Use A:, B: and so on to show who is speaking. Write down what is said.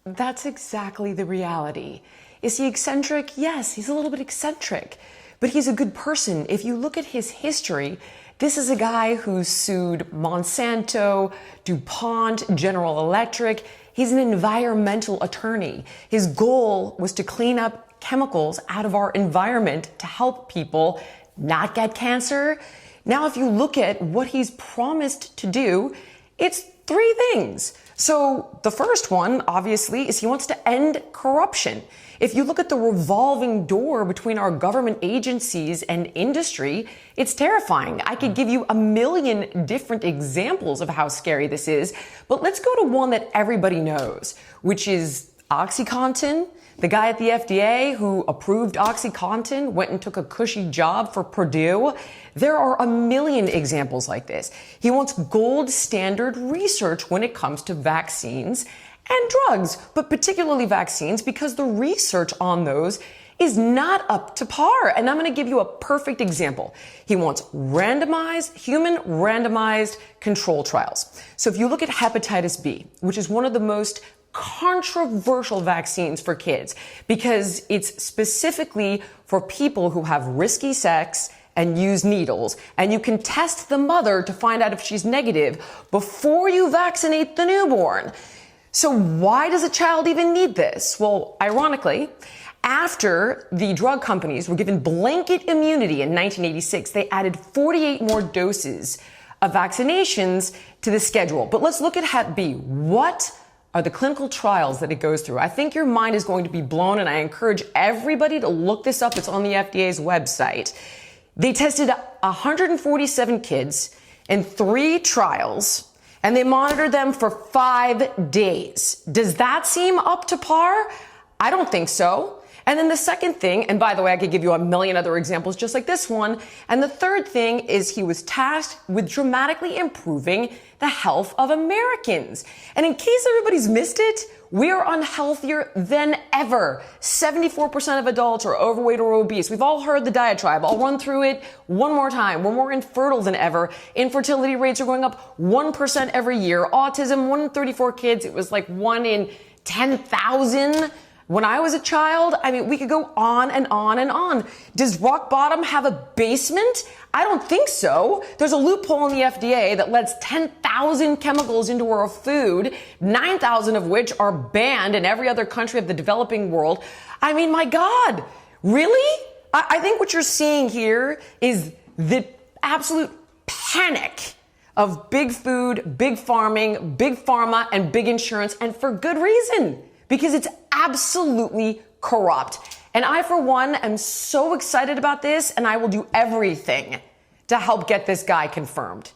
A: That's exactly the reality. Is he eccentric? Yes, he's a little bit eccentric, but he's a good person. If you look at his history, this is a guy who sued Monsanto, DuPont, General Electric. He's an environmental attorney. His goal was to clean up chemicals out of our environment to help people not get cancer. Now, if you look at what he's promised to do, it's three things. So the first one, obviously, is he wants to end corruption. If you look at the revolving door between our government agencies and industry, it's terrifying. I could give you a million different examples of how scary this is, but let's go to one that everybody knows, which is OxyContin. The guy at the FDA who approved OxyContin went and took a cushy job for Purdue. There are a million examples like this. He wants gold standard research when it comes to vaccines and drugs, but particularly vaccines, because the research on those is not up to par. And I'm going to give you a perfect example. He wants human randomized control trials. So if you look at hepatitis B, which is one of the most controversial vaccines for kids because it's specifically for people who have risky sex and use needles, and you can test the mother to find out if she's negative before you vaccinate the newborn. So why does a child even need this? Well, ironically, after the drug companies were given blanket immunity in 1986, they added 48 more doses of vaccinations to the schedule. But let's look at Hep B. What are the clinical trials that it goes through? I think your mind is going to be blown, and I encourage everybody to look this up. It's on the FDA's website. They tested 147 kids in 3 trials, and they monitored them for 5 days. Does that seem up to par? I don't think so. And then the second thing, and by the way, I could give you a million other examples just like this one. And the third thing is he was tasked with dramatically improving the health of Americans. And in case everybody's missed it, we are unhealthier than ever. 74% of adults are overweight or obese. We've all heard the diatribe. I'll run through it one more time. We're more infertile than ever. Infertility rates are going up 1% every year. Autism, 1 in 34 kids. It was like 1 in 10,000. When I was a child, I mean, we could go on and on and on. Does rock bottom have a basement? I don't think so. There's a loophole in the FDA that lets 10,000 chemicals into our food, 9,000 of which are banned in every other country of the developing world. I mean, my God, really? I think what you're seeing here is the absolute panic of big food, big farming, big pharma, and big insurance, and for good reason. Because it's absolutely corrupt. And I, for one, am so excited about this, and I will do everything to help get this guy confirmed.